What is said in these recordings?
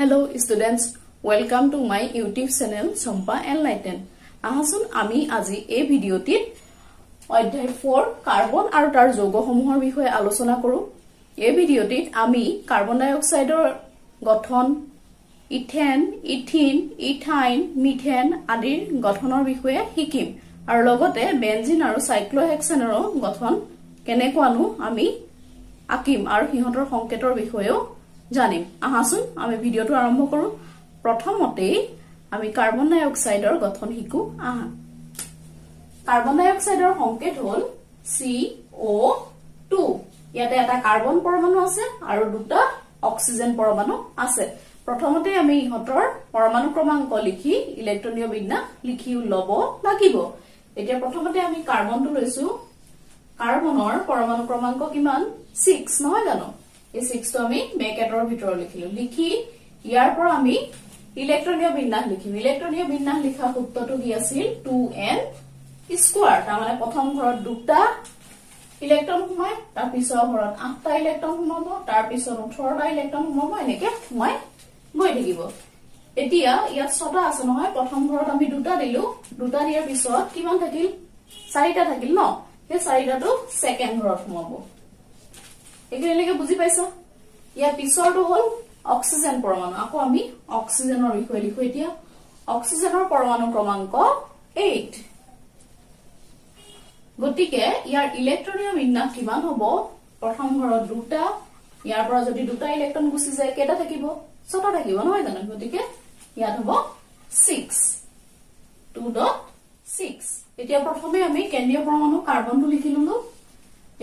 Hello students, welcome to my YouTube channel Champa Enlighten. আহাচোন আমি আজি এই ভিডিওটিত অধ্যায় 4 কাৰ্বন আৰু তাৰ যৌগসমূহৰ বিষয়ে আলোচনা কৰো। এই ভিডিওটিত আমি কাৰ্বন ডাই অক্সাইডৰ গঠন, ইথেন, ইথিন, ইথাইন, মিথেন আদিৰ গঠনৰ বিষয়ে শিকিম আৰু লগতে বেনজিন আৰু সাইক্লোহেক্সেনৰ গঠন কেনেকুৱানো আমি আকিম আৰু সিহঁতৰ সংকেতৰ বিষয়েও জানিম। আহাচোন আমি ভিডিওটো আৰম্ভ কৰো। প্ৰথমতে আমি কাৰ্বন ডাই অক্সাইডৰ গঠন শিকো। আহা, কাৰ্বন ডাই অক্সাইডৰ সংকেত হল CO2। ইয়াতে এটা কাৰ্বন পৰমাণু আছে আৰু দুটা অক্সিজেন পৰমাণু আছে। প্ৰথমতে আমি ইহঁতৰ পৰমাণু ক্ৰমাংক লিখি ইলেক্ট্ৰনীয় বিন্যাস লিখি লব লাগিব। এতিয়া প্ৰথমতে আমি কাৰ্বনটো লৈছো। কাৰ্বনৰ পৰমাণু ক্ৰমাংক কিমান? 6 নহয় জানো? এই 6 টো আমি ব্ৰেকেটৰ ভিতৰত লিখিলো। লিখি ইয়াৰ পৰা আমি ইলেক্ট্ৰনীয় বিন্যাস লিখিম। ইলেক্ট্ৰনীয় বিন্যাস লিখা সূত্ৰটো কি আছিল? 2n square. তাৰমানে প্ৰথম ঘৰত দুটা ইলেক্ট্ৰন সোমায়, তাৰ পিছৰ ঘৰত 8টা ইলেক্ট্ৰন সোমাব, তাৰ পিছত 18টা ইলেক্ট্ৰন সোমাব, এনেকে সোমাই গৈ থাকিব। এতিয়া ইয়াত 6টা আছে নহয়, প্ৰথম ঘৰত আমি দুটা দিলো, দুটা দিয়াৰ পিছত কিমান থাকিল? 4টা থাকিল ন? সেই 4টাটো সেকেন্ড ঘৰত সোমাব। একেলগে বুজি পাইছা? ইয়াৰ পিছৰটো হল অক্সিজেন পৰমাণু। আকৌ আমি অক্সিজেনৰ বিষয়ে লিখো। এতিয়া অক্সিজেনৰ পৰমাণু ক্ৰমাংক 8। গতিকে ইয়াৰ ইলেক্ট্ৰনীয় বিন্যাস কিমান হ'ব? প্ৰথম ঘৰত দুটা, ইয়াৰ পৰা যদি দুটা ইলেক্ট্ৰন গুচি যায় কেইটা থাকিব? 6টা থাকিব নহয় জানো? গতিকে ইয়াত হ'ব 6, 2.6। এতিয়া প্ৰথমে আমি কেন্দ্ৰীয় পৰমাণু কাৰ্বনটো লিখি ললো।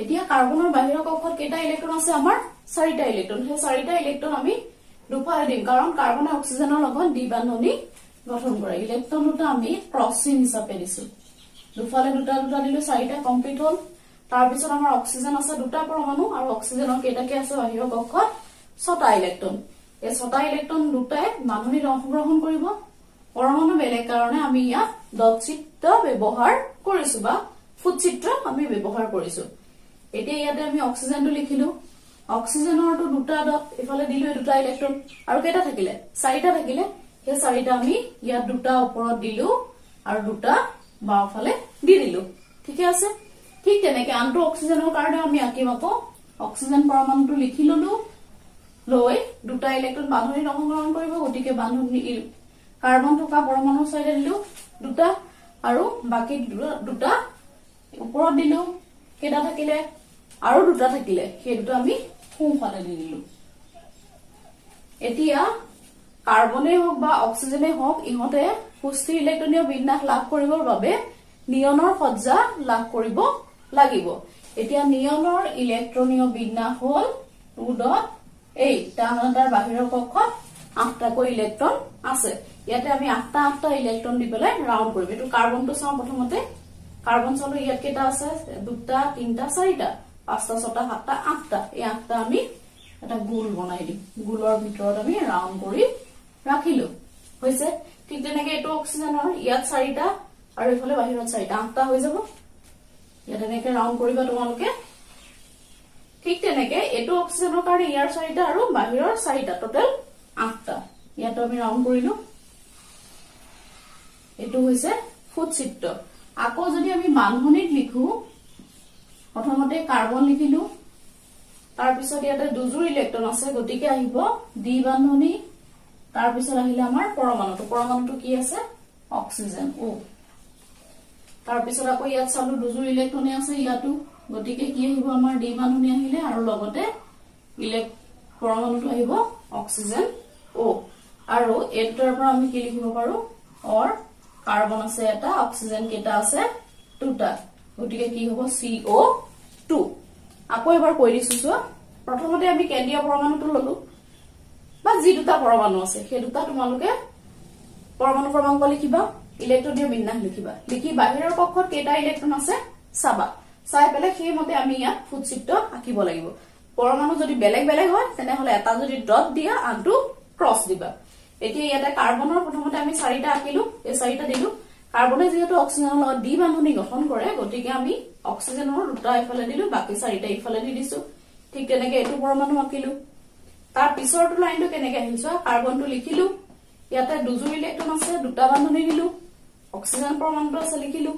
এতিয়া কাৰ্বনৰ বাহিৰৰ কক্ষত কেইটা ইলেক্ট্ৰন আছে? আমাৰ 4টা ইলেক্ট্ৰন। সেই 4টা ইলেক্ট্ৰন আমি দুফালে দিম, কাৰণ কাৰ্বনে অক্সিজেনৰ লগত দ্বি বান্ধনী গঠন কৰে। ইলেক্ট্ৰন দুটা আমি ক্ৰছ চিন হিচাপে দিছো। দুফালে দুটা দুটা দিলো, 4টা কমপ্লিট হল। তাৰ পিছত আমাৰ অক্সিজেন আছে দুটা পৰমাণু আৰু অক্সিজেনৰ কেইটাকে আছে বাহিৰৰ কক্ষত? 6টা ইলেক্ট্ৰন। এই 6টা ইলেক্ট্ৰন দুটাই বান্ধনীত অংশগ্ৰহণ কৰিব। পৰমাণু বেলেগ কাৰণে আমি ইয়াত ডট চিত্ৰ ব্যৱহাৰ কৰিছো বা ফুট চিত্ৰ আমি ব্যৱহাৰ কৰিছো। এতিয়া ইয়াতে আমি অক্সিজেনটো লিখিলো। অক্সিজেনৰটো দুটা ডট ইফালে দিলো, দুটা ইলেক্ট্ৰন আৰু কেইটা থাকিলে? 4টা থাকিলে। সেই 4টা আমি ইয়াত দুটা ওপৰত দিলো আৰু দুটা বাওঁফালে দি দিলো। ঠিকে আছে? ঠিক তেনেকে আনটো অক্সিজেনৰ কাৰণে আমি আঁকিম। আকৌ অক্সিজেন পৰমাণুটো লিখি ললো, লৈ দুটা ইলেক্ট্ৰন বান্ধনীত অংশগ্ৰহণ কৰিব। গতিকে বান্ধনী কাৰ্বন থকা পৰমাণুৰ চাইডে দিলো দুটা আৰু বাকি দুটা ওপৰত দিলো। কেইটা থাকিলে? আৰু দুটা থাকিলে, সেই দুটা আমি সোঁফালে দি দিলো। এতিয়া কাৰ্বনে হওক বা অক্সিজেনে হওক, ইহঁতে সুস্থিৰ ইলেক্ট্ৰনীয় বিন্যাস লাভ কৰিবৰ বাবে নিয়নৰ সজ্জা লাভ কৰিব লাগিব। এতিয়া নিয়নৰ ইলেক্ট্ৰনীয় বিন্যাস হল 2.8। তাৰমানে তাৰ বাহিৰৰ কক্ষত 8টাকৈ ইলেক্ট্ৰন আছে। ইয়াতে আমি 8টা ইলেক্ট্ৰন দি পেলাই ৰাউণ্ড কৰিম। এইটো কাৰ্বনটো চাওঁ প্ৰথমতে। কাৰ্বন চালো, ইয়াত কেইটা আছে? 2টা, 3টা, 4টা, 5টা, 6টা, 7টা, 8টা। এই 8টা আমি এটা গোল বনাই দিম। গোলৰ ভিতৰত আমি ৰাউণ্ড কৰি ৰাখিলো। হৈছে? ঠিক তেনেকে এইটো অক্সিজেনৰ, ইয়াত 4টা আৰু এইফালে বাহিৰত 4টা, 8টা হৈ যাব। ইয়াত এনেকে ৰাউণ্ড কৰিবা তোমালোকে। ঠিক তেনেকে এইটো অক্সিজেনৰ কাৰণে ইয়াৰ 4টা আৰু বাহিৰৰ 4টা, টোটেল 8টা। ইয়াতো আমি ৰাউণ্ড কৰিলো। এইটো হৈছে ফুট চিত্ৰ। আকৌ যদি আমি বান্ধনীত লিখো, প্ৰথমতে কাৰ্বন লিখিলো, তাৰপিছত ইয়াতে দুযোৰ ইলেক্ট্ৰন আছে, গতিকে আহিব দ্বি বান্ধনী। তাৰপিছত আহিলে আমাৰ পৰমাণুটো। পৰমাণুটো কি আছে? Oxygen O। তাৰপিছত আকৌ ইয়াত চালো দুযোৰ ইলেক্ট্ৰনে আছে ইয়াতো, গতিকে কি আহিব? আমাৰ দ্বি বান্ধনী আহিলে আৰু লগতে পৰমাণুটো আহিব অক্সিজেন O। আৰু এই দুটাৰ পৰা আমি কি লিখিব পাৰো? অৰ কাৰ্বন আছে এটা, অক্সিজেন কেইটা আছে? 2টা। গতিকে কি হব? CO2। আকৌ এবাৰ কৈ দিছো চোৱা। প্ৰথমতে আমি কেন্দ্ৰীয় পৰমাণুটো ললো, বা যি দুটা পৰমাণু আছে সেই দুটা তোমালোকে পৰমাণু ক্ৰমাংক লিখিবা, ইলেক্ট্ৰনীয় বিন্যাস লিখিবা। লিখি বাহিৰৰ কক্ষত কেইটা ইলেক্ট্ৰন আছে চাবা। চাই পেলাই সেইমতে আমি ইয়াত ফুট চিত্ৰ আঁকিব লাগিব। পৰমাণু যদি বেলেগ বেলেগ হয় তেনেহলে এটা যদি ডট দিয়া, আনটো ক্ৰছ দিবা। এতিয়া ইয়াতে কাৰ্বনৰ প্ৰথমতে আমি 4টা আঁকিলো, এই 4টা দিলো। কাৰ্বনে যিহেতু অক্সিজেনৰ লগত দ্বি বান্ধনী গঠন কৰে, গতিকে আমি অক্সিজেনৰ দুটা ইফালে দিলো, বাকি 4টা ইফালে দি দিছো। ঠিক তেনেকে এইটো পৰমাণু আঁকিলো। তাৰ পিছৰটো লাইনটো কেনেকৈ আহিল চোৱা কাৰ্বনটো লিখিলো ইয়াতে দুজোৰ ইলেক্ট্ৰন আছে দুটা বান্ধনি দিলো অক্সিজেন পৰমাণুটো আছে লিখিলো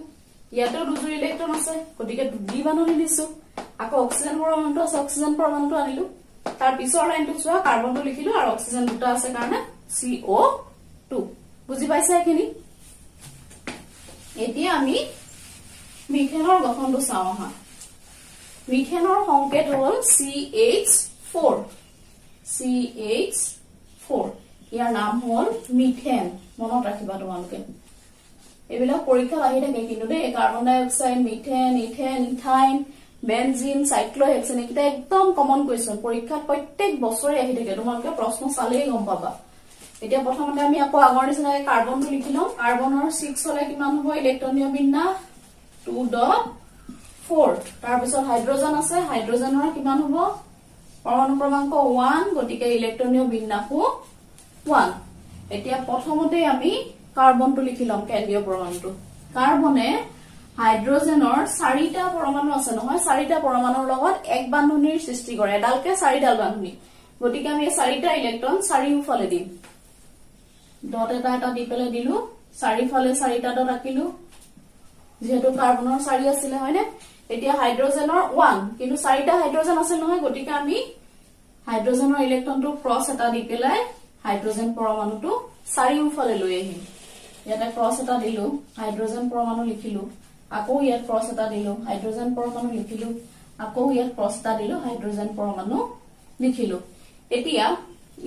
ইয়াতেও দুজোৰ ইলেক্ট্ৰন আছে গতিকে দুটি বান্ধনি দিছো আকৌ অক্সিজেন পৰমাণুটো আছে অক্সিজেন পৰমাণুটো আনিলো তাৰ পিছৰ লাইনটো চোৱা কাৰ্বনটো লিখিলো আৰু অক্সিজেন দুটা আছে কাৰণে CO2 বুজি পাইছা এখিনি এতিয়া আমি মিথেনৰ গঠনটো চাওঁ আহা মিথেনৰ সংকেত হ'ল CH4 ইয়াৰ নাম হ'ল মিথেন মনত ৰাখিবা তোমালোকে এইবিলাক পৰীক্ষা আহি থাকে কিন্তু দেই কাৰ্বন ডাই অক্সাইড মিথেন ইথেন ইথাইন বেনজিন সাইক্লোহেক্সেন এটা একদম কমন কোৱেশ্চন পৰীক্ষাত প্ৰত্যেক বছৰে আহি থাকে তোমালোকে প্ৰশ্ন চালেই গম পাবা এতিয়া প্ৰথমতে আমি আকৌ আগৰ নিচিনাকৈ কাৰ্বনটো লিখি লওঁ কাৰ্বনৰ 6 হলে কিমান হ'ব ইলেক্ট্ৰনীয় বিন্যাস 2.4 তাৰ পিছত হাইড্ৰোজেন আছে হাইড্ৰোজেনৰ কিমান হ'ব পৰমাণু ক্ৰমাংক 1 গতিকে ইলেক্ট্ৰনীয় বিন্যাসও 1 এতিয়া প্ৰথমতে আমি কাৰ্বনটো লিখি লম কেন্দ্ৰীয় পৰমাণুটো কাৰ্বনে হাইড্ৰোজেনৰ 4টা পৰমাণু আছে নহয় 4টা পৰমাণুৰ লগত এক বান্ধনিৰ সৃষ্টি কৰে এডালকে 4ডাল বান্ধনি গতিকে আমি 4টা ইলেক্ট্ৰন চাৰিওফালে দিম ডট এটা দি পেলাই দিলো চাৰিফালে 4টা ডট আঁকিলো যেহেতু কাৰ্বনৰ 4 আছিল হয়নে এতিয়া হাইড্ৰোজেনৰ 1 কিন্তু 4টা হাইড্ৰোজেন আছে নহয় গতিকে আমি হাইড্ৰোজেনৰ ইলেক্ট্ৰনটো ক্ৰস এটা দি পেলাই হাইড্ৰোজেন পৰমাণুটো চাৰিওফালে লৈ আহিম ইয়াতে ক্ৰস এটা দিলো হাইড্ৰোজেন পৰমাণু লিখিলো আকৌ ইয়াত ক্ৰস এটা দিলো হাইড্ৰোজেন পৰমাণু লিখিলো আকৌ ইয়াত ক্ৰস এটা দিলো হাইড্ৰোজেন পৰমাণু লিখিলো এতিয়া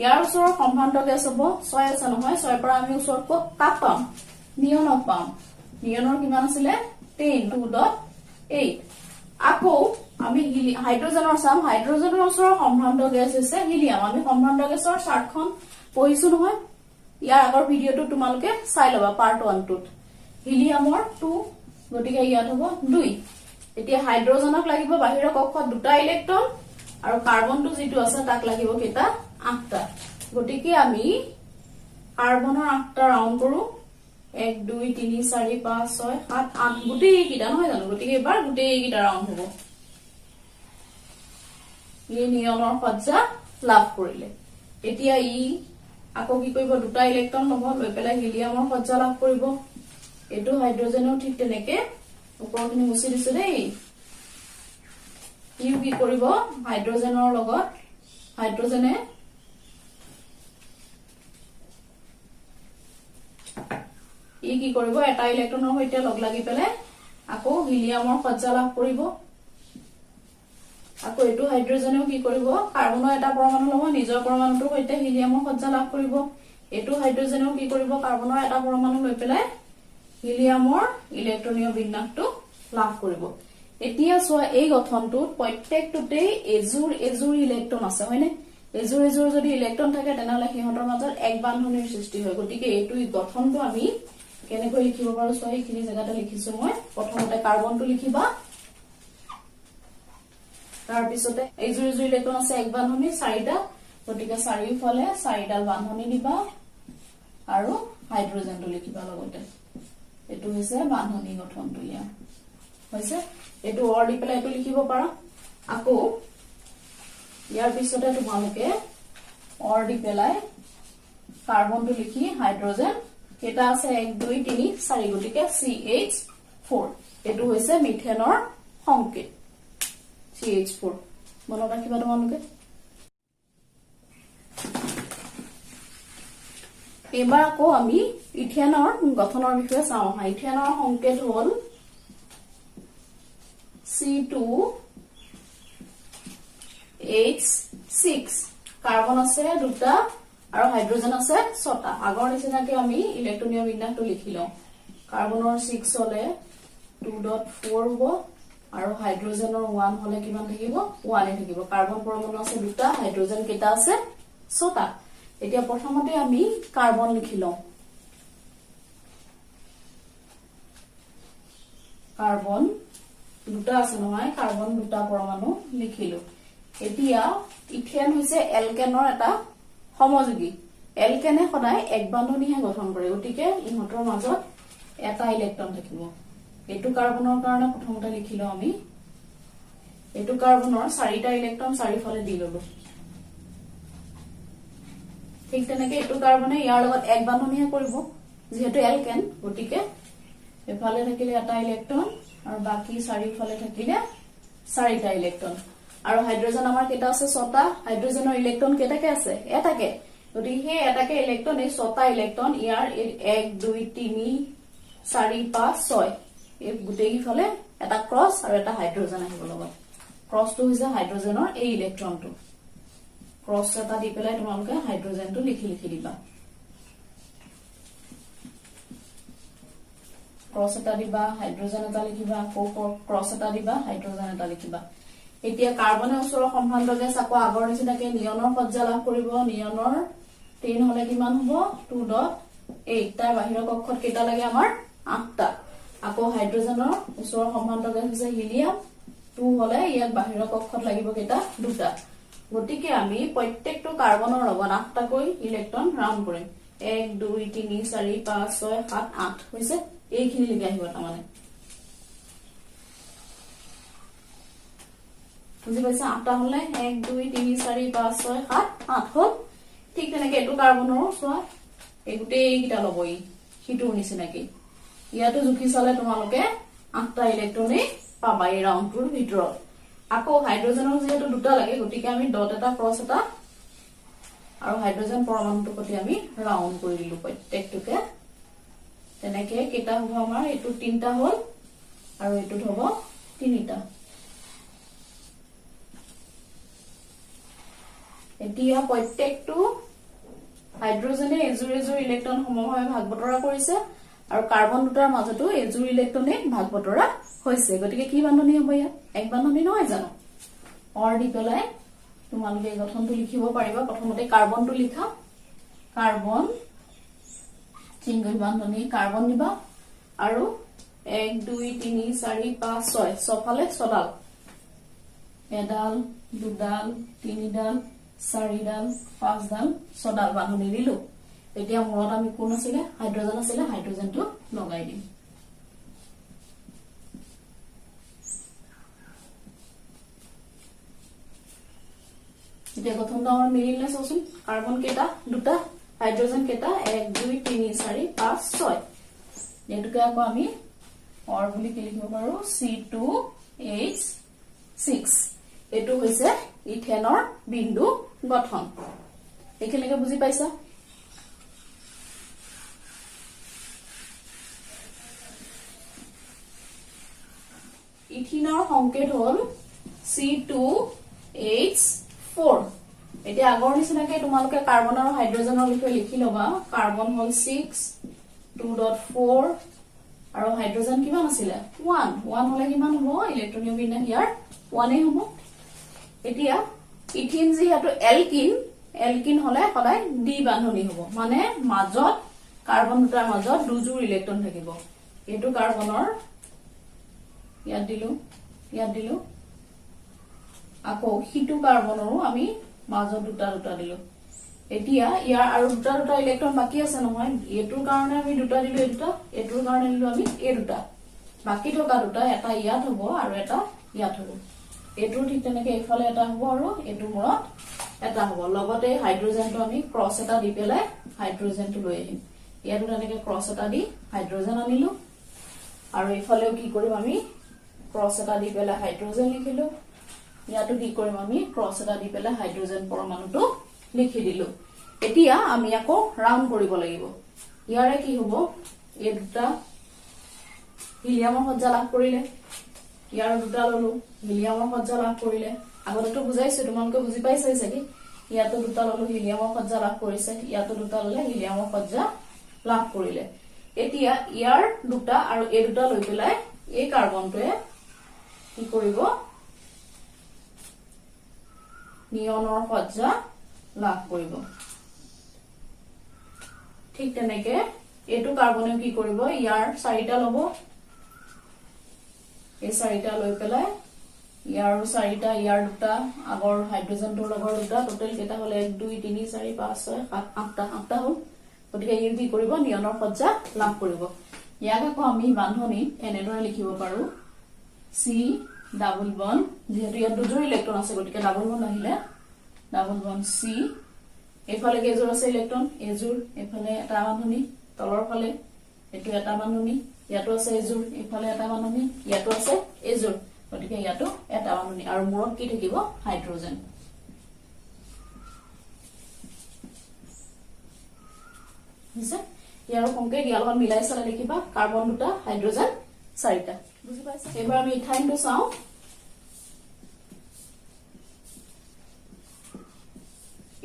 ইয়াৰ ওচৰৰ সম্ভান্ত গেছ হ'ব 6 আছে নহয় 6 পৰা আমি ওচৰত কাক পাম নিয়নক পাম নিয়নৰ কিমান আছিল 10.2.8 আকৌ আমি হাইড্ৰোজেনৰ চাম হাইড্ৰোজেনৰ ওচৰৰ সম্ভান্ত গেছ হৈছে হিলিয়াম আমি সম্ভান্ত গেছৰ চাৰ্টখন পঢ়িছো নহয় ইয়াৰ আগৰ ভিডিঅটো তোমালোকে চাই লবা পাৰ্ট 1 টোত হিলিয়ামৰ 2 গতিকে ইয়াত হ'ব 2 এতিয়া হাইড্ৰোজেনক লাগিব বাহিৰৰ কক্ষত দুটা ইলেক্ট্ৰন আৰু কাৰ্বনটো যেটো আছে তাক লাগিব কেটা 8টা গতিকে আমি কাৰ্বনৰ 8টা ৰাউন্ড কৰো 1 2 3 4 5 6 7 8 গুটেই কিটা নহয় জানো গতিকে এবাৰ গুটেই কিটা ৰাউন্ড হ'ব এই নিয়নৰ সজ্জা লাভ কৰিলে এতিয়া ই আকৌ কি কৰিব দুটা ইলেক্ট্ৰন লব লৈ পেলাই হিলিয়ামৰ সজ্জা লাভ কৰিব এটো হাইড্ৰোজেনও ঠিক তেনেকে ওপৰখিনি মুছি দিছে দেই ইউ কি কৰিব হাইড্ৰোজেনৰ লগত হাইড্ৰোজেনে ই কি কৰিব এটা ইলেক্ট্ৰনৰ সৈতে লগ লাগি পেলাই আকৌ হিলিয়ামৰ সজ্জা লাভ কৰিব আকৌ এটো হাইড্ৰোজেনেও কি কৰিব কাৰ্বনৰ এটা পৰমাণু লব নিজৰ পৰমাণুটোৰ সৈতে হিলিয়ামৰ সজ্জা লাভ কৰিব এটো হাইড্ৰোজেনেও কি কৰিব কাৰ্বনৰ এটা পৰমাণু লৈ পেলাই হিলিয়ামৰ ইলেক্ট্ৰনীয় বিন্যাসটো লাভ কৰিব এতিয়া চোৱা এই গঠনটোত প্ৰত্যেকটোতে এজুৰ ইলেক্ট্ৰন আছে হয়নে এজুৰ যদি ইলেক্ট্ৰন থাকে তেনেহলে সিহঁতৰ মাজত এক বান্ধনিৰ সৃষ্টি হয় গতিকে এইটো গঠনটো আমি কেনেকৈ লিখিব পাৰো চোৱা এইখিনি জায়গাতে লিখিছো মই প্ৰথমতে কাৰ্বনটো লিখিবা তাৰ পিছতে এজুৰ ইলেক্ট্ৰন আছে এক বান্ধনি 4টা গতিকে চাৰিওফালে 4ডাল বান্ধনি দিবা আৰু হাইড্ৰোজেনটো লিখিবা লগতে এটো হৈছে বান্ধনি গঠনটো ইয়াৰ হৈছে এটো অৰ দি পেলাই এটো লিখিব পাৰা আকৌ ইয়াৰ পিছতে তোমালোকে অৰ দি পেলাই কাৰ্বনটো লিখি হাইড্ৰোজেন কেটা আছে 1 2 3 4 গতিকে CH4 এটো হৈছে মিথেনৰ সংকেত CH4 মনত ৰাখিবা তোমালোকে এবাৰ আকৌ আমি ইথেনৰ গঠনৰ বিষয়ে চাওঁ ইথেনৰ সংকেত হ'ল C2H6 কাৰ্বন আছে দুটা আৰু হাইড্ৰোজেন আছে 6টা আগৰ নিচিনাকৈ আমি ইলেক্ট্ৰনীয় বিন্যাসটো লিখি লওঁ কাৰ্বনৰ 6 হলে 2.4 হ'ব আৰু হাইড্ৰোজেনৰ 1 হলে কিমান থাকিব 1 এ থাকিব কাৰ্বন পৰমাণু আছে দুটা হাইড্ৰোজেন কেটা আছে 6টা এতিয়া প্ৰথমতে আমি কাৰ্বন লিখি লওঁ কাৰ্বন দুটা আছে নহয় কাৰ্বন দুটা পৰমাণু লিখিলো এতিয়া ইথেন হৈছে এলকেনৰ এটা সমযোগী এলকেনে সদায় এক বান্ধনিহে গঠন কৰে গতিকে ইহঁতৰ মাজত এটা ইলেক্ট্ৰন থাকিব এটো কাৰ্বনৰ কাৰণে প্ৰথমতে লিখিলো আমি এটো কাৰ্বনৰ 4টা ইলেক্ট্ৰন চাৰিফালে দি ললো ঠিক তেনেকে এটো কাৰ্বনে ইয়াৰ লগত এক বান্ধনীহে কৰিব যেহেতু এলকেন গটিকে এফালে থাকিলে এটা ইলেক্ট্ৰন আৰু বাকি চাৰিফালে থাকিলে চাৰিটা ইলেক্ট্ৰন আৰু হাইড্ৰোজেন আমাৰ কেটা আছে 6টা হাইড্ৰোজেনৰ ইলেক্ট্ৰন কেটাকে আছে এটাকে গটিকে হে এটাকে ইলেক্ট্ৰন এই 6টা ইলেক্ট্ৰন ইয়াৰ 1 2 3 4 5 6 এই গুটেই ফালে এটা ক্ৰস আৰু এটা হাইড্ৰোজেন আহিব লগত ক্ৰসটো হৈছে হাইড্ৰোজেনৰ এই ইলেক্ট্ৰনটো ক্ৰস এটা দি পেলাই তোমালোকে হাইড্ৰোজেনটো লিখি দিবা ক্ৰস এটা দিবা হাইড্ৰোজেন এটা লিখিবা ক্ৰস এটা দিবা হাইড্ৰোজেন এটা লিখিবা এতিয়া কাৰ্বনৰ ওচৰৰ সম্বন্ধকে চাকো আগৰ নিচিনাকে নিয়নৰ সজ্জা লাভ কৰিব নিয়নৰ 3 হলে কিমান হ'ব 2.8 তাৰ বাহিৰৰ কক্ষত কেটা লাগে আমাৰ 8টা আকৌ হাইড্ৰোজেনৰ ওচৰৰ সম্বন্ধকে হৈছে হিলিয়াম 2 হলে ইয়াক বাহিৰৰ কক্ষত লাগিব কেটা দুটা গটিকে আমি প্ৰত্যেকটো কাৰ্বনৰ লগত 8টা কৈ ইলেক্ট্ৰন ৰাউন্ড কৰিম 1 2 3 4 5 6 7 8 হৈছে এইখিনি লিখি আহিব তাৰমানে বুজি পাইছা 8টা হলে 1 2 3 4 5 6 7 8 হল ঠিক তেনেকে এটো কাৰ্বনৰ সোৱা এই গুটেই কিটা লবই হিটোৰ নিচিনাকে ইয়াতো জুখি চালে তোমালোকে 8টা ইলেক্ট্ৰনে পাবা এই ৰাউন্ডটোৰ ভিতৰত আকৌ হাইড্ৰোজেনৰ যেহেতু দুটা লাগে গটিকে আমি ডট এটা ক্ৰস এটা আৰু হাইড্ৰোজেন পৰমাণুটো প্ৰতি আমি ৰাউন্ড কৰি দিলো প্ৰত্যেকটোকে তেনেকে কেটা হ'ব আমাৰ এটো 3টা হল আৰু এটো হ'ব 3টা এতিয়া প্ৰত্যেকটো হাইড্ৰোজেনে এজুৰ ইলেক্ট্ৰন সমভাৱে ভাগ বতৰা কৰিছে আৰু কাৰ্বন দুটাৰ মাজতো এজুৰ ইলেক্ট্ৰনে ভাগ বতৰা হৈছে গটিকে কি বান্ধনী হ'ব ইয়া এক বান্ধনী নহয় জানো অৰ দি পেলাই তোমালোকে গঠনটো লিখিব পাৰিবা প্ৰথমতে কাৰ্বনটো লিখা কাৰ্বন সিঙ্গল বান্ধনী কাৰ্বন দিবা আৰু 1 2 3 4 5 6 ছফালে ছডাল এডাল দুডাল তিনিডাল চাৰিডাল পাঁচডাল ছডাল বান্ধনী দিলো এতিয়া মূৰত আমি কোন আছিল হাইড্ৰোজেন আছিল হাইড্ৰোজেনটো লগাই দিম এতিয়া গঠনটো আমাৰ মিলিলে চোন কাৰ্বন কেটা দুটা হাইড্ৰোজেন কেটা 1 2 3 4 5 6 এটুকে আকৌ আমি অৰ বুলি কি লিখিব পাৰো C2H6 এটো হৈছে ইথেনৰ বিন্দু গঠন একেলগে বুজি পাইছা ইথিনৰ সংকেত হল C2H4 এতিয়া আগৰ নিচিনাকে তোমালোকে কাৰ্বন আৰু হাইড্ৰোজেনৰ বিষয়ে লিখি লবা কাৰ্বন হল 6 2.4 আৰু হাইড্ৰোজেন কিমান আছিল 1 হলে কিমান হ'ব ইলেক্ট্ৰনীয় বিন্যাস ইয়াৰ 1 এ হ'ব এতিয়া ইথিন যেহেতু এলকিন হলে সদায় ডি বান্ধনী হ'ব মানে মাজত কাৰ্বন দুটাৰ মাজত দুজোৰ ইলেক্ট্ৰন থাকিব এটো কাৰ্বনৰ ইয়াত দিলো আকৌ হিটু কাৰ্বনৰো আমি মাজত দুটা দিলো এতিয়া ইয়াৰ আৰু দুটা ইলেক্ট্ৰন বাকি আছে নহয় এটোৰ কাৰণে আমি দুটা দিলো এটোৰ কাৰণে দিলো আমি এই দুটা বাকি থকা দুটা এটা ইয়াত হ'ব আৰু এটা ইয়াত হ'ব এটোৰ ঠিক তেনেকে এফালে এটা হ'ব আৰু এটোৰ মূৰত এটা হ'ব লগতে হাইড্ৰোজেনটো আমি ক্ৰস এটা দি পেলাই হাইড্ৰোজেনটো লৈ আহিম ইয়াতো তেনেকে ক্ৰস এটা দি হাইড্ৰোজেন আনিলো আৰু এফালেও কি কৰিম আমি ক্ৰস এটা দি পেলাই হাইড্ৰোজেন লিখিলো ইয়াতো কি কৰিম আমি ক্ৰস এটা দি পেলাই হাইড্ৰোজেন পৰমাণুটো লিখি দিলো এতিয়া আমি আকৌ ৰাউন্ড কৰিব লাগিব ইয়াৰে কি হ'ব এই দুটা হিলিয়ামৰ সজ্জা লাভ কৰিলে ইয়াৰ দুটা ললো হিলিয়ামৰ সজ্জা লাভ কৰিলে আগতেটো বুজাইছো তোমালোকে বুজি পাইছাই চাগে ইয়াতো দুটা ললো হিলিয়ামৰ সজ্জা লাভ কৰিছে ইয়াতো দুটা ললে হিলিয়ামৰ সজ্জা লাভ কৰিলে এতিয়া ইয়াৰ দুটা আৰু এই দুটা লৈ পেলাই এই কাৰ্বনটোৱে কি কৰিব নিয়নৰ সজ্জা লাভ কৰিব ঠিক তেনেকে এটো কাৰ্বনে কি কৰিব ইয়াৰ চাৰিটা লব এই চাৰিটা লৈ পেলাই ইয়াৰ চাৰিটা ইয়াৰ দুটা আগৰ হাইড্ৰোজেনটোৰ লগৰ দুটা টোটাল কেটা হল 1 2 3 4 5 6 7 8টা হল গতিকে ই কি কৰিব নিয়নৰ সজ্জা লাভ কৰিব ইয়াক আকৌ আমি বান্ধনী এনেদৰে লিখিব পাৰো C ডাবল বন্ড যেহেতু ইয়াত দুজোৰ ইলেক্ট্ৰন আছে গতিকে ডাবল বন্ড আহিলে ডাবল বন্ড C এফালে কেইজোৰ আছে ইলেক্ট্ৰন এজোৰ এফালে এটা বান্ধনী তলৰ ফালে এটো এটা বান্ধনী ইয়াতো আছে এজোৰ এফালে এটা বান্ধনী ইয়াতো আছে এজোৰ গতিকে ইয়াতো এটা বান্ধনী আৰু মূৰত কি থাকিব হাইড্ৰোজেন বুজিছে ইয়াৰ সংকেত ইয়াৰ লগত মিলাই চালে লিখিবা কাৰ্বন দুটা হাইড্ৰোজেন চাৰিটা বুজি পাইছা এবাৰ আমি ইথাইনটো চাও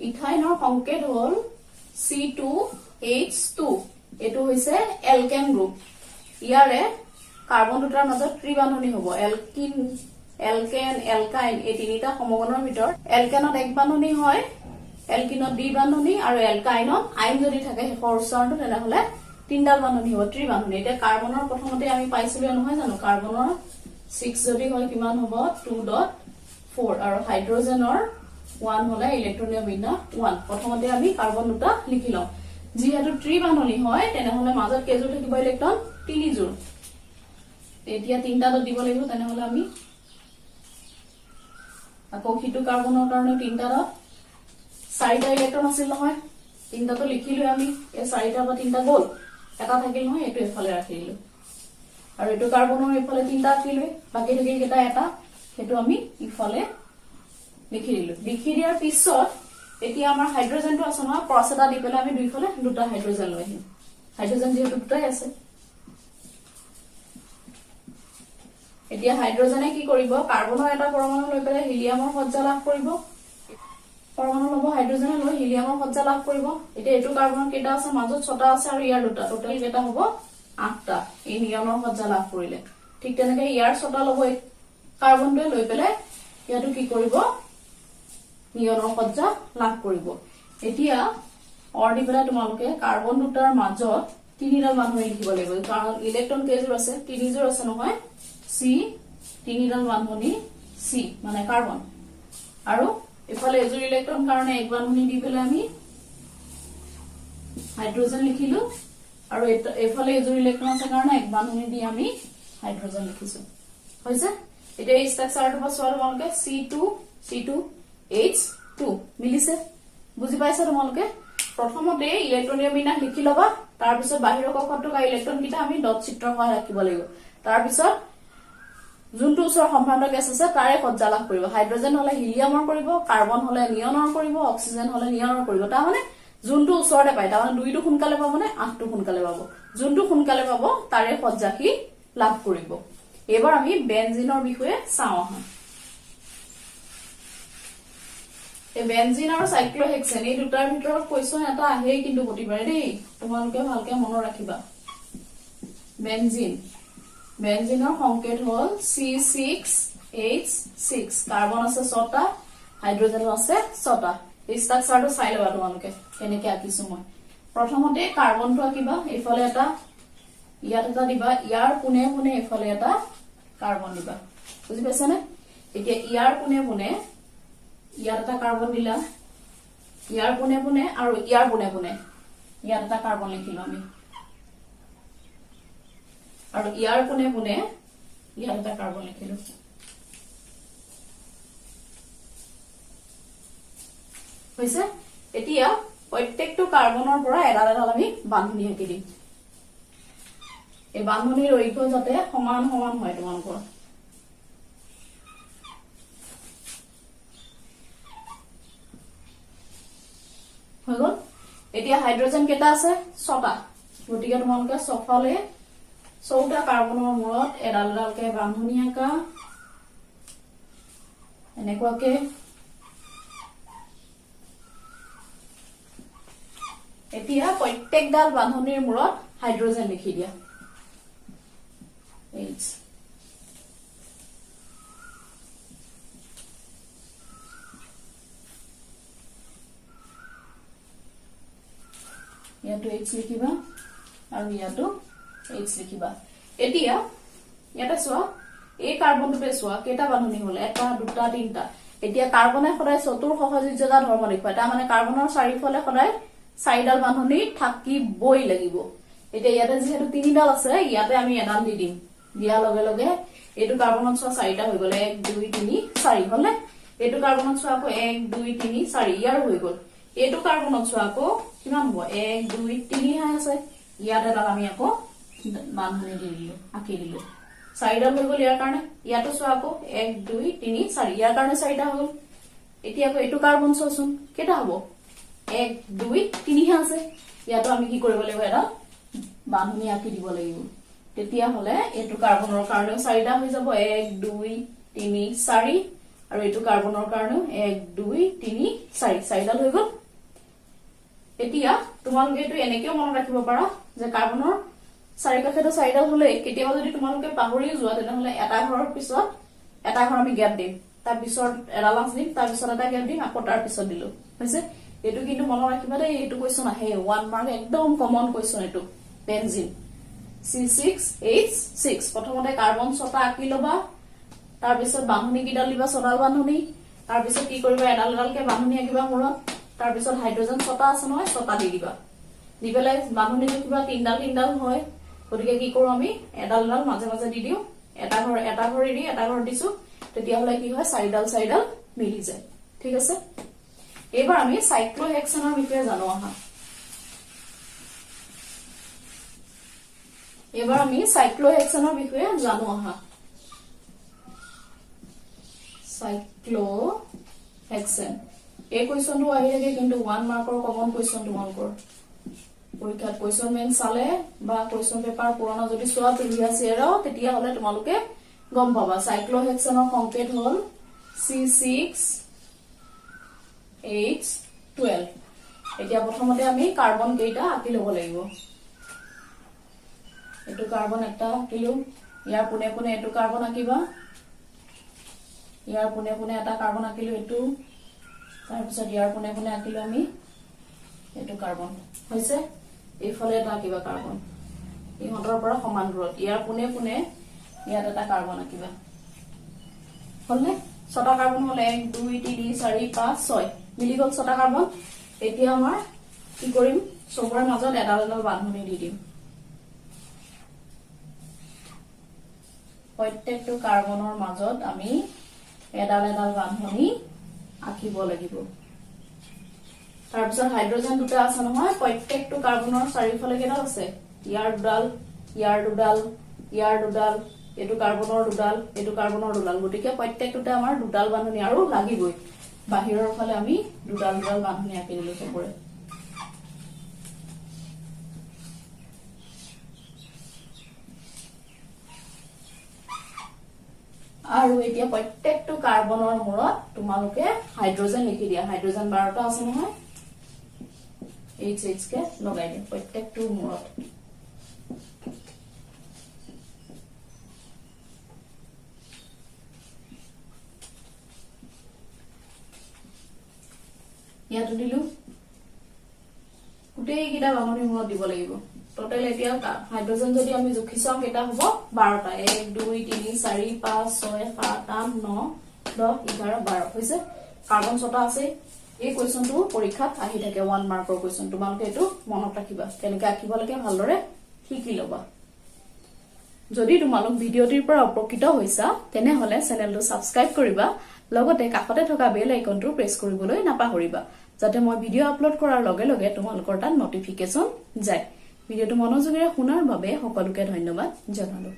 ইথাইনৰ সংকেত হল C2H2 এটো হৈছে এলকেন গ্ৰুপ ইয়াৰে কাৰ্বন দুটাৰ মাজত ত্ৰিবান্ধনী হ'ব এলকিন এলকেন এলকাইন এই তিনিটা সমগণৰ ভিতৰত এলকেনত এক বান্ধনী হয় এলকিনত দ্বি বান্ধনী আৰু এলকাইনত আইন যদি থাকে শেষৰ উচ্চাৰণটো তেনেহলে তিনডাল বান্ধনী হ'ব ত্ৰিবান্ধনী এতিয়া কাৰ্বনৰ প্ৰথমতে আমি পাইছিলো নহয় জানো কাৰ্বনৰ 6 যদি হয় কিমান হ'ব 2.4 আৰু হাইড্ৰোজেনৰ 1 হলে ইলেক্ট্ৰনীয় বিন্যাস 1 প্ৰথমতে আমি কাৰ্বন দুটা লিখি লওঁ যিহেতু ত্ৰিবান্ধনী হয় তেনেহলে মাজত কেইজোৰ থাকিব ইলেক্ট্ৰন তিনিজোৰ এতিয়া তিনটাত দিব লাগিব তেনেহলে আমি আকৌ হিটু কাৰ্বনৰ কাৰণে তিনটাত চাৰিটা ইলেক্ট্ৰন আছিল নহয় তিনটাটো লিখিলো আমি এই চাৰিটা বা তিনটা গল এটা থাকিল নহয় এটো এফালে ৰাখি দিলো আৰু এটো কাৰ্বনৰ এফালে তিনটা থাকিলে বাকি থাকিল কেটা এটা হেতু আমি ইফালে লিখি দিলো লিখি দিয়াৰ পিছত এতিয়া আমাৰ হাইড্ৰোজেনটো আছে নহয় ক্ৰছ এটা দি পেলাই আমি দুইফালে দুটা হাইড্ৰোজেন লৈ আহিম হাইড্ৰোজেন যেহেতু দুটাই আছে এতিয়া হাইড্ৰোজেনে কি কৰিব কাৰ্বনৰ এটা পৰমাণু লৈ পেলাই হিলিয়ামৰ সজ্জা লাভ কৰিব পৰমাণু লব হাইড্ৰোজেনে লৈ হিলিয়ামৰ সজ্জা লাভ কৰিব এতিয়া এটো কাৰ্বনৰ কেটা আছে মাজত ছটা আছে আৰু ইয়াৰ দুটা টোটাল কেটা হ'ব 8টা এই নিয়নৰ সজ্জা লাভ কৰিলে ঠিক তেনেকৈ ইয়াৰ ছটা লব কাৰ্বনটোৱে লৈ পেলাই ইয়াটো কি কৰিব নিয়নৰ সজ্জা লাভ কৰিব এতিয়া অৰ দি পেলাই তোমালোকে কাৰ্বন দুটাৰ মাজত তিনিডাল বান্ধনী লিখিব লাগিব কাৰণ ইলেক্ট্ৰন কেইজোৰ আছে তিনিজোৰ আছে নহয় সি তিনিডাল বান্ধনী সি মানে কাৰ্বন আৰু এফালে এজোৰ ইলেক্ট্ৰন কাৰণে এক বান্ধনী দি পেলাই আমি হাইড্ৰোজেন লিখিলো আৰু এফালে এজোৰ ইলেক্ট্ৰন আছে কাৰণে এক বান্ধনী দি আমি হাইড্ৰোজেন লিখিছো হৈছে এতিয়া এই ষ্ট্ৰাকচাৰটো বছোৱাৰ তোমালোকে C2H2 মিলিছে বুজি পাইছা তোমালোকে প্ৰথমতে ইলেক্ট্ৰনীয় বিন্যাস লিখি লবা তাৰ পিছত বাহিৰৰ কক্ষত থকা ইলেক্ট্ৰন কিটা আমি ডট চিত্ৰ সহায় ৰাখিব লাগিব তাৰ পিছত যোনটো উচ্চৰ সম্ভাৱনা গেছ আছে তাৰে সজ্জা লাভ কৰিব হাইড্ৰোজেন হলে হিলিয়ামৰ কৰিব কাৰ্বন হলে নিয়নৰ কৰিব অক্সিজেন হলে নিয়নৰ কৰিব তাৰ মানে যোনটো উচ্চৰতে পায় তাৰ মানে দুইটো সোনকালে পাব মানে আঠটো সোনকালে পাব যোনটো সোনকালে পাব তাৰে সজ্জা কি লাভ কৰিব এবাৰ আমি বেনজিনৰ বিষয়ে চাওঁ আহা এই বেনজিন আৰু সাইক্লোহেক্সেন এই দুটাৰ ভিতৰত কোৱেশ্চন এটা আহেই কিন্তু প্ৰতিবাৰে দেই তোমালোকে ভালকে মনত ৰাখিবা বেনজিন বেনজিনৰ সংকেত হল C6H6 কাৰ্বন আছে 6টা হাইড্ৰোজেন আছে 6টা এই ষ্ট্ৰাকচাৰটো চাই লবা তোমালোকে কেনেকৈ আঁকিছো মই প্ৰথমতে কাৰ্বনটো আঁকিবা এফালে এটা ইয়াত এটা দিবা ইয়াৰ পুনে পুনে এফালে এটা কাৰ্বন দিবা বুজি পাইছানে এতিয়া ইয়াৰ পুনে পুনে ইয়াত এটা কাৰ্বন দিলা ইয়াৰ পুনে পুনে আৰু ইয়াৰ পুনে পুনে ইয়াত এটা কাৰ্বন লিখিলো আমি আৰু ইয়াৰ পুনে পুনে ইয়াত এটা কাৰ্বন লিখিলো হৈছে এতিয়া প্ৰত্যেকটো কাৰ্বনৰ পৰা এডাল এডাল আমি বান্ধনী আঁকি দিম এই বান্ধনীৰ দৈৰ্ঘ্য যাতে সমান সমান হয় তোমালোকৰ হৈ গল এতিয়া হাইড্ৰোজেন কেটা আছে 6টা গতিকে তোমালোকে সফালে 4টা কাৰ্বনৰ মূৰত এডাল এডালকে বান্ধনী আঁকা এনেকুৱাকে এতিয়া প্ৰত্যেকডাল বান্ধনীৰ মূৰত হাইড্ৰোজেন লিখি দিয়া H ইয়াতো H লিখিবা আৰু ইয়াতো H লিখিবা এতিয়া ইয়াতে চোৱা এই কাৰ্বনটোতে চোৱা কেটা বান্ধনী হল এটা দুটা তিনটা এতিয়া কাৰ্বনে সদায় চতুৰ সহযোজ্যতা ধৰ্ম দেখুৱায় তাৰ মানে কাৰ্বনৰ চাৰিফালে সদায় চাৰিডাল বান্ধনী থাকিবই লাগিব এতিয়া ইয়াতে যেহেতু তিনিডাল আছে ইয়াতে আমি এডাল দি দিম দিয়াৰ লগে লগে এটো কাৰ্বনত চোৱা চাৰিটা হৈ গলে 1 2 3 4 হলে এটো কাৰ্বনত চোৱা আকৌ 1 2 3 4 ইয়াৰ হৈ গল এইটো কাৰ্বনত চোৱা আকৌ কিমান হ'ব 1 2 3 হাই আছে ইয়াত এটা আমি আকৌ বান্ধনি দি দিলো আঁকি দিলো চাৰিডাল হৈ গ'ল ইয়াৰ কাৰণে ইয়াতো চোৱা আকৌ 1 2 3 4 ইয়াৰ কাৰণে চাৰিটা হ'ল এতিয়া আকৌ এইটো কাৰ্বন চোৱাচোন কেটা হ'ব 1 2 3 হাই আছে ইয়াতো আমি কি কৰিব লাগিব এটা বান্ধনি আঁকি দিব লাগিব তেতিয়া হলে এইটো কাৰ্বনৰ কাৰণে চাৰিটা হৈ যাব 1 2 3 4 আৰু এইটো কাৰ্বনৰ কাৰণে 1 2 3 4 চাৰিডাল হৈ গ'ল এতিয়া তোমালোকে এইটো এনেকেও মনত ৰাখিব পাৰা যে কাৰ্বনৰ চাৰিকাষেটো চাৰিডাল হলে কেতিয়াবা যদি তোমালোকে পাহৰি যোৱা তেনেহলে এটা ঘৰৰ পিছত এটা ঘৰ আমি গ্যাপ দিম তাৰ পিছত এটা লাঞ্চ দিম তাৰ পিছত এটা গ্যাপ দিম আকৌ তাৰ পিছত দিলো হৈছে এইটো কিন্তু মনত ৰাখিবা দেই এইটো কোৱেশ্চন আহে 1 মাৰ্ক একদম কমন কোৱেশ্চন এইটো বেনজিন C6H6 প্ৰথমতে কাৰ্বন ছটা আঁকি লবা তাৰ পিছত বান্ধনি কিডাল দিবা ছডাল বান্ধনি তাৰ পিছত কি কৰিবা এডাল এডালকে বান্ধনি আঁকিবা মূৰত তাৰ পিছত হাইড্ৰোজেন ছটা আছে নহয় ছটা দি দিবা দি পেলাই বান্ধনি কিবা তিনডাল হয় গতিকে কি কৰো আমি এডাল এডাল মাজে মাজে দি দিও এটা ঘৰ এৰি এটা ঘৰ দিছো তেতিয়া হলে কি হয় চাৰিডাল মিলি যায় ঠিক আছে এবাৰ আমি সাইক্লোহেক্সেনৰ বিষয়ে জানো আহা এবাৰ আমি সাইক্লোহেক্সেনৰ বিষয়ে জানো আহা সাইক্লোহেক্সেন এই কোৱেশ্চনটো আহি থাকে কিন্তু 1 মাৰ্কৰ কমন কোৱেশ্চন তোমালোকৰ পৰীক্ষাত কোৱেশ্চন বেংক চালে বা কোৱেশ্চন পেপাৰ পুৰণা যদি চোৱা প্ৰিভিয়াস ইয়াৰৰ তেতিয়া হলে তোমালোকে গম পাবা সাইক্লোহেক্সেনৰ সংকেত হল C6H12 এতিয়া প্ৰথমতে আমি কাৰ্বন কেইটা আঁকি ল'ব লাগিব এটো কাৰ্বন এটা আঁকিলো ইয়াৰ পুনে পুনে এটো কাৰ্বন আঁকিবা ইয়াৰ পুনে পুনে এটা কাৰ্বন আঁকিলো এটো তাৰ পিছত ইয়াৰ পুনে পুনে আঁকিলো আমি এটো কাৰ্বন হৈছে এইফালে এটা আঁকিবা কাৰ্বন ইহঁতৰ পৰা সমান দূৰত ইয়াৰ পুনে পুনে ইয়াত এটা কাৰ্বন আঁকিবা হলনে ছটা কাৰ্বন হল 1 2 3 4 5 6 মিলি গল ছটা কাৰ্বন এতিয়া আমাৰ কি কৰিম সবৰে মাজত এডাল এডাল বান্ধনি দি দিম প্ৰত্যেকটো কাৰ্বনৰ মাজত আমি এডাল এডাল বান্ধনি আঁকিব লাগিব তাৰ পিছত হাইড্ৰোজেন দুটা আছে নহয় প্ৰত্যেকটো কাৰ্বনৰ চাৰিফালে কেডাল আছে ইয়াৰ দুডাল ইয়াৰ দুডাল এটো কাৰ্বনৰ দুডাল গটিকে প্ৰত্যেকটোতে আমাৰ দুডাল বান্ধনি আৰু লাগিবই বাহিৰৰ ফালে আমি দুডাল বান্ধনি আঁকি দিলো সবৰে আৰু এতিয়া প্ৰত্যেকটো কাৰ্বনৰ মূৰত তোমালোকে হাইড্ৰোজেন লিখি দিয়া হাইড্ৰোজেন 12টা আছে নহয় HH কে লগাই দিয়া প্ৰত্যেকটো মূৰত ইয়াতো দিলো গোটেই কিটা বান্ধনি মূৰত দিব লাগিব টোটাল এতিয়া হাইড্ৰোজেন যদি আমি জুখি চাও কেটা হ'ব 12টা 1 2 3 4 5 6 7 8 9 10 11 12 হৈছে কাৰ্বন ছটা আছে এই কোৱেশ্চনটো পৰীক্ষাত আহি থাকে 1 মাৰ্কৰ কোৱেশ্চন তোমালোকে এটো মনত ৰাখিবা কেনেকৈ আঁকিব লাগে ভালদৰে শিকি লবা যদি তোমালোক ভিডিওটিৰ পৰা উপকৃত হৈছা তেনে হলে চেনেলটো সাবস্ক্ৰাইব কৰিবা লগতে কাষতে থকা বেল আইকনটো প্ৰেছ কৰিবলৈ নাপাহৰিবা যাতে মই ভিডিও আপলোড কৰাৰ লগে লগে তোমালোকৰ তাত নটিফিকেশন যায় ভিডিওটো মনোযোগেৰে শুনাৰ বাবে সকলোকে ধন্যবাদ জনালো